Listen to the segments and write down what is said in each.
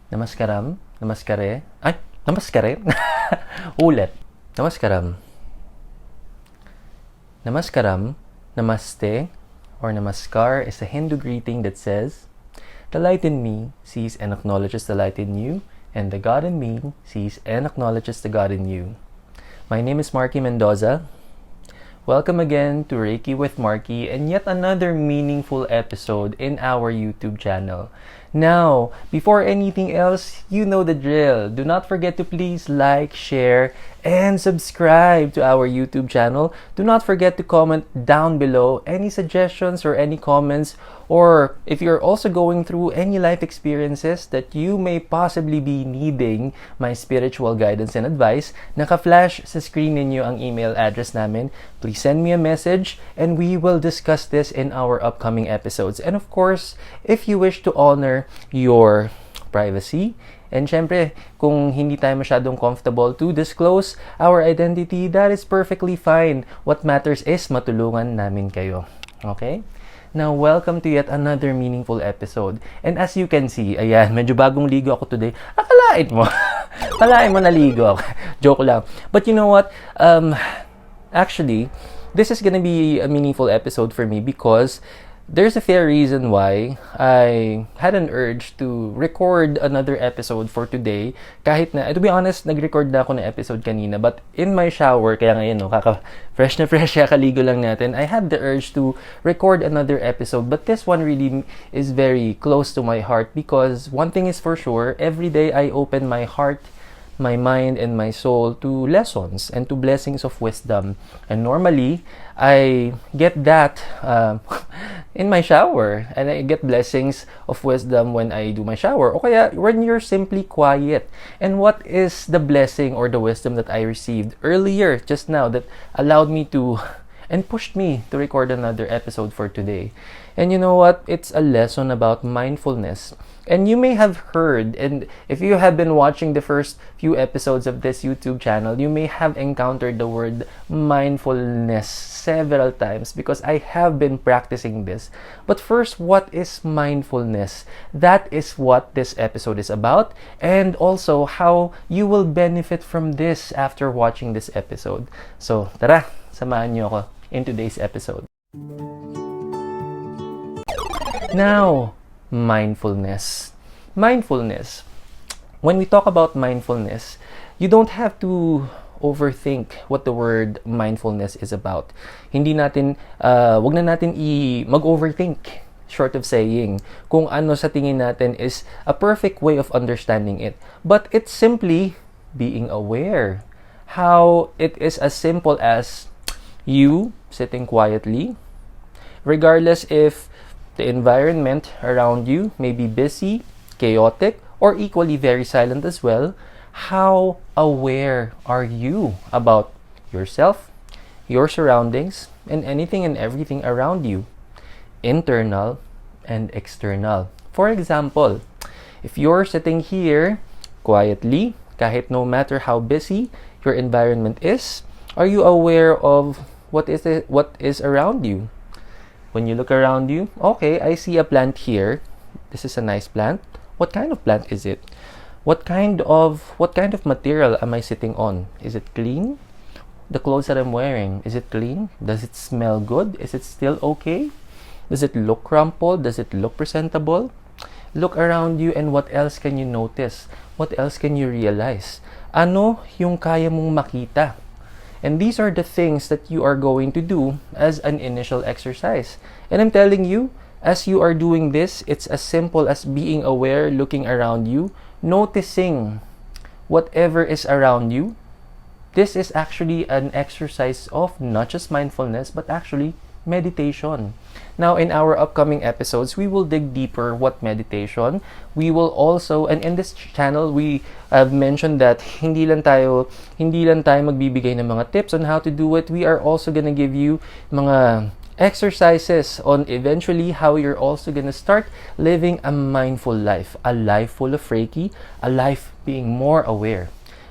Namaskaram. Namaskare. Ay, namaskare. Ulit. Namaskaram. Namaskaram. Namaste or namaskar is a Hindu greeting that says, "The light in me sees and acknowledges the light in you, and the God in me sees and acknowledges the God in you." My name is Marky Mendoza. Welcome again to Reiki with Marky and yet another meaningful episode in our YouTube channel. Now, before anything else, you know the drill. Do not forget to please like, share, and subscribe to our YouTube channel. Do not forget to comment down below any suggestions or any comments, or if you're also going through any life experiences that you may possibly be needing my spiritual guidance and advice, naka-flash sa screen ninyo ang email address namin. Please send me a message and we will discuss this in our upcoming episodes. And of course, if you wish to honor your privacy, and syempre, kung hindi tayo masyadong comfortable to disclose our identity, that is perfectly fine. What matters is matulungan namin kayo. Okay? Now, welcome to yet another meaningful episode. And as you can see, ayan, medyo bagong ligo ako today. Akalain mo. Akalain mo naligo ako. Joke lang. But you know what? Actually, this is gonna be a meaningful episode for me because there's a fair reason why I had an urge to record another episode for today. Kahit na, to be honest, nag-record na ako ng episode kanina. But in my shower, kaya ngayon, no, fresh na fresh, kaligo lang natin, I had the urge to record another episode. But this one really is very close to my heart because one thing is for sure, every day I open my heart, my mind, and my soul to lessons and to blessings of wisdom. And normally, I get that in my shower. And I get blessings of wisdom when I do my shower. O kaya, when you're simply quiet. And what is the blessing or the wisdom that I received earlier, just now, that allowed me to and pushed me to record another episode for today? And you know what? It's a lesson about mindfulness. And you may have heard, and if you have been watching the first few episodes of this YouTube channel, you may have encountered the word mindfulness several times because I have been practicing this. But first, what is mindfulness? That is what this episode is about, and also how you will benefit from this after watching this episode. So, tara, samahan niyo ako in today's episode. Now, mindfulness. Mindfulness. When we talk about mindfulness, you don't have to overthink what the word mindfulness is about. Hindi natin, wag na natin mag-overthink, short of saying, kung ano sa tingin natin is a perfect way of understanding it. But it's simply being aware. How it is as simple as you sitting quietly, regardless if the environment around you may be busy, chaotic, or equally very silent as well. How aware are you about yourself, your surroundings, and anything and everything around you, internal and external? For example, if you're sitting here quietly, kahit no matter how busy your environment is, are you aware of what is around you? When you look around you, okay, I see a plant here. This is a nice plant. What kind of plant is it? What kind of material am I sitting on? Is it clean? The clothes that I'm wearing, is it clean? Does it smell good? Is it still okay? Does it look crumpled? Does it look presentable? Look around you and what else can you notice? What else can you realize? Ano yung kaya mong makita? And these are the things that you are going to do as an initial exercise. And I'm telling you, as you are doing this, it's as simple as being aware, looking around you, noticing whatever is around you. This is actually an exercise of not just mindfulness, but actually meditation. Now, in our upcoming episodes, we will dig deeper what meditation. We will also, and in this channel, we have mentioned that hindi lang tayo magbibigay ng mga tips on how to do it. We are also gonna give you mga exercises on eventually how you're also gonna start living a mindful life, a life full of Reiki, a life being more aware.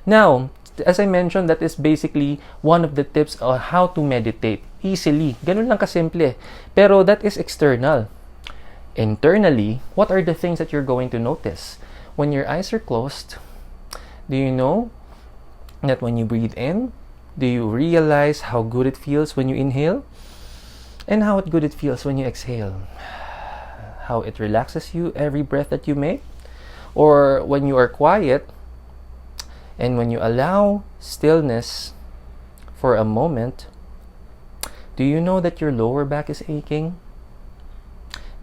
Now, as I mentioned, that is basically one of the tips on how to meditate easily. Ganun lang kasimple. Pero that is external. Internally, what are the things that you're going to notice? When your eyes are closed, do you know that when you breathe in, do you realize how good it feels when you inhale? And how good it feels when you exhale? How it relaxes you every breath that you make? Or when you are quiet and when you allow stillness for a moment, do you know that your lower back is aching?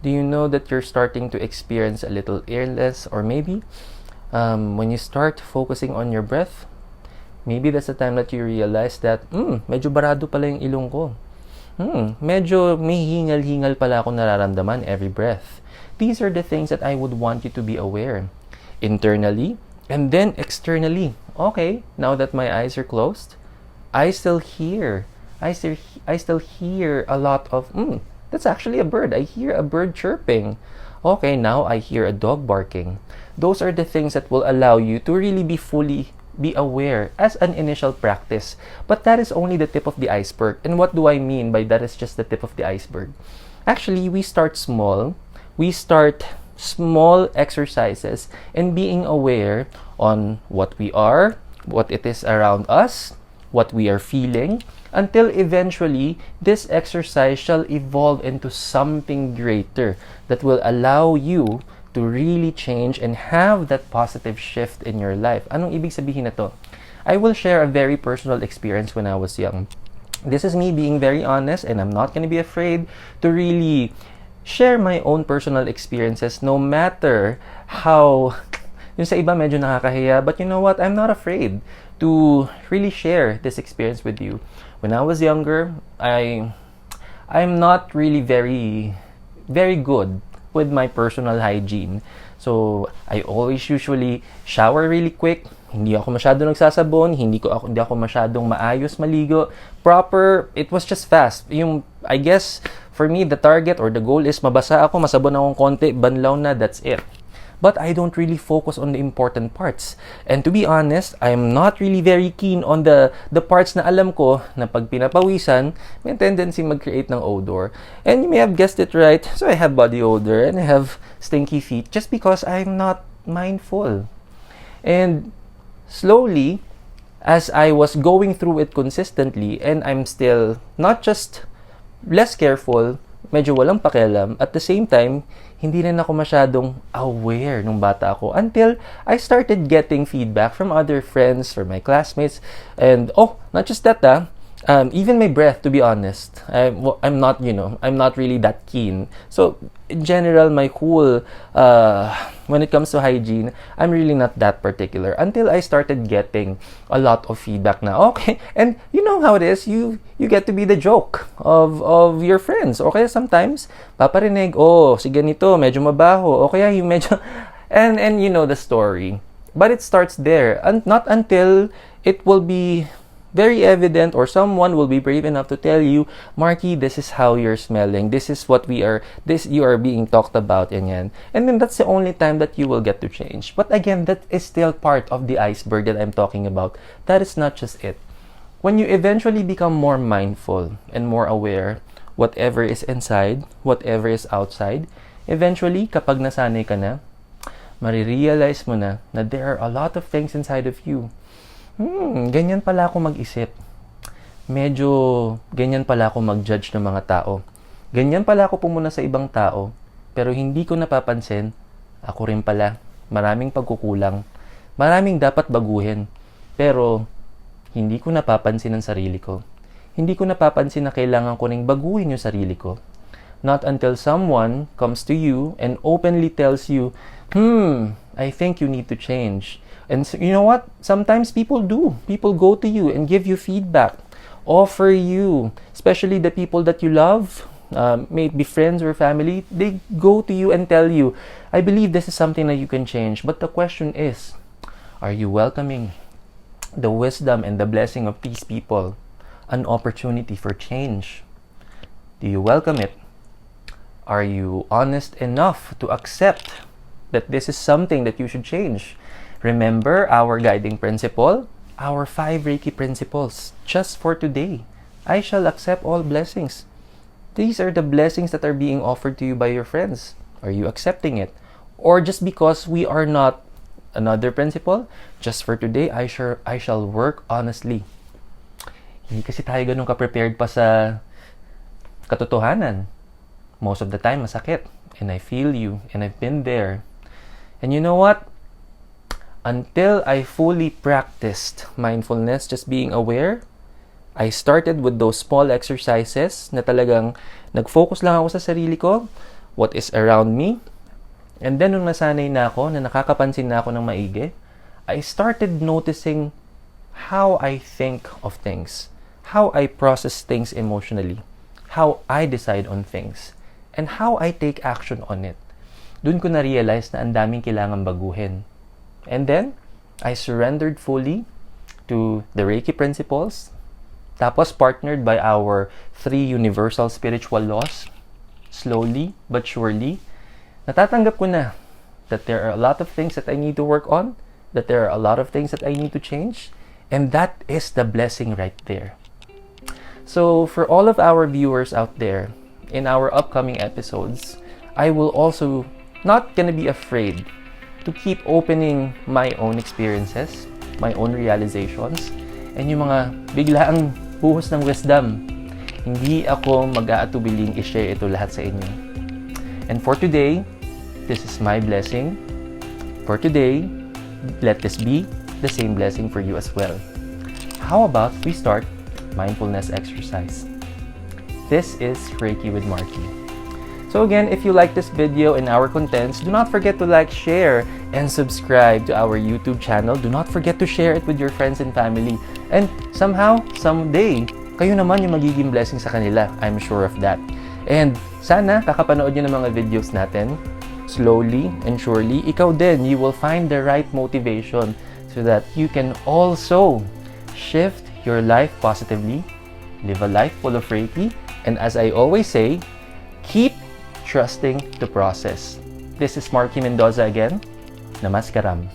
Do you know that you're starting to experience a little illness? Or maybe when you start focusing on your breath, maybe that's the time that you realize that, medyo barado pala yung ilong ko. Medyo may hingal-hingal pala ako nararamdaman every breath. These are the things that I would want you to be aware. Internally, and then externally. Okay, now that my eyes are closed, I still hear a lot of, that's actually a bird. I hear a bird chirping. Okay, now I hear a dog barking. Those are the things that will allow you to really be aware as an initial practice. But that is only the tip of the iceberg. And what do I mean by that is just the tip of the iceberg? Actually, we start small. We start small exercises and being aware on what we are, what it is around us, what we are feeling, until eventually this exercise shall evolve into something greater that will allow you to really change and have that positive shift in your life. Anong ibig sabihin na to? I will share a very personal experience when I was young. This is me being very honest, and I'm not going to be afraid to really share my own personal experiences, no matter how yung sa iba medyo nakakahiya. But you know what? I'm not afraid to really share this experience with you. When I was younger, I'm not really very good with my personal hygiene. So, I always usually shower really quick. Hindi ako masyado nagsasabon, hindi ako masyadong maayos maligo. Proper, it was just fast. I guess for me the target or the goal is mabasa ako, masabon akong konti, banlaw na, that's it. But I don't really focus on the important parts. And to be honest, I'm not really very keen on the parts na alam ko na pag pinapawisan, may tendency mag-create ng odor. And you may have guessed it right. So I have body odor and I have stinky feet just because I'm not mindful. And slowly, as I was going through it consistently, and I'm still not just less careful, medyo walang pakialam, at the same time, hindi rin ako masyadong aware nung bata ako until I started getting feedback from other friends or my classmates. And not just that, even my breath, to be honest, I'm not really that keen. So in general, my whole when it comes to hygiene, I'm really not that particular until I started getting a lot of feedback na okay. And you know how it is, you get to be the joke of your friends. Okay, sometimes paparinig, si ganito, medyo mabaho, o kaya yung medyo and you know the story. But it starts there, and not until it will be very evident or someone will be brave enough to tell you, Marky, this is how you're smelling. This is what you are being talked about, and then that's the only time that you will get to change. But again, that is still part of the iceberg that I'm talking about. That is not just it. When you eventually become more mindful and more aware, whatever is inside, whatever is outside, eventually, kapag nasanay ka na, marirealize mo na there are a lot of things inside of you. Ganyan pala ako mag-isip. Medyo ganyan pala ako mag-judge ng mga tao. Ganyan pala ako pumuna sa ibang tao. Pero hindi ko napapansin, ako rin pala. Maraming pagkukulang. Maraming dapat baguhin. Pero hindi ko napapansin ang sarili ko. Hindi ko napapansin na kailangan ko ring baguhin yung sarili ko. Not until someone comes to you and openly tells you, I think you need to change. And so, you know what? Sometimes people do. People go to you and give you feedback. Offer you, especially the people that you love, may it be friends or family, they go to you and tell you, I believe this is something that you can change. But the question is, are you welcoming the wisdom and the blessing of these people? An opportunity for change. Do you welcome it? Are you honest enough to accept that this is something that you should change? Remember our guiding principle, our 5 Reiki principles, just for today. I shall accept all blessings. These are the blessings that are being offered to you by your friends, Are you accepting it? Or just because we are not, another principle, just for today, I shall work honestly. Hindi kasi tayo ganun ka-prepared pa sa katotohanan. Most of the time, masakit. And I feel you. And I've been there. And you know what? Until I fully practiced mindfulness, just being aware, I started with those small exercises na talagang nag-focus lang ako sa sarili ko, what is around me. And then, nung nasanay na ako, na nakakapansin na ako ng maigi, I started noticing how I think of things, how I process things emotionally, how I decide on things, and how I take action on it. Doon ko na-realize na ang daming kailangan baguhin. And then, I surrendered fully to the Reiki principles, tapos partnered by our 3 universal spiritual laws. Slowly but surely, natatanggap ko na that there are a lot of things that I need to work on, that there are a lot of things that I need to change, and that is the blessing right there. So for all of our viewers out there, in our upcoming episodes, I will also not gonna be afraid to keep opening my own experiences, my own realizations, and yung mga biglaang buhos ng wisdom. Hindi ako mag-aatubiling i-share ito lahat sa inyo. And for today, this is my blessing. For today, let this be the same blessing for you as well. How about we start mindfulness exercise? This is Reiki with Marky. So again, if you like this video and our contents, do not forget to like, share, and subscribe to our YouTube channel. Do not forget to share it with your friends and family. And somehow, someday, kayo naman yung magiging blessing sa kanila. I'm sure of that. And sana, kakapanood nyo ng mga videos natin. Slowly and surely, ikaw din, you will find the right motivation so that you can also shift your life positively, live a life full of Reiki, and as I always say, keep trusting the process. This is Marky Mendoza again. Namaskaram.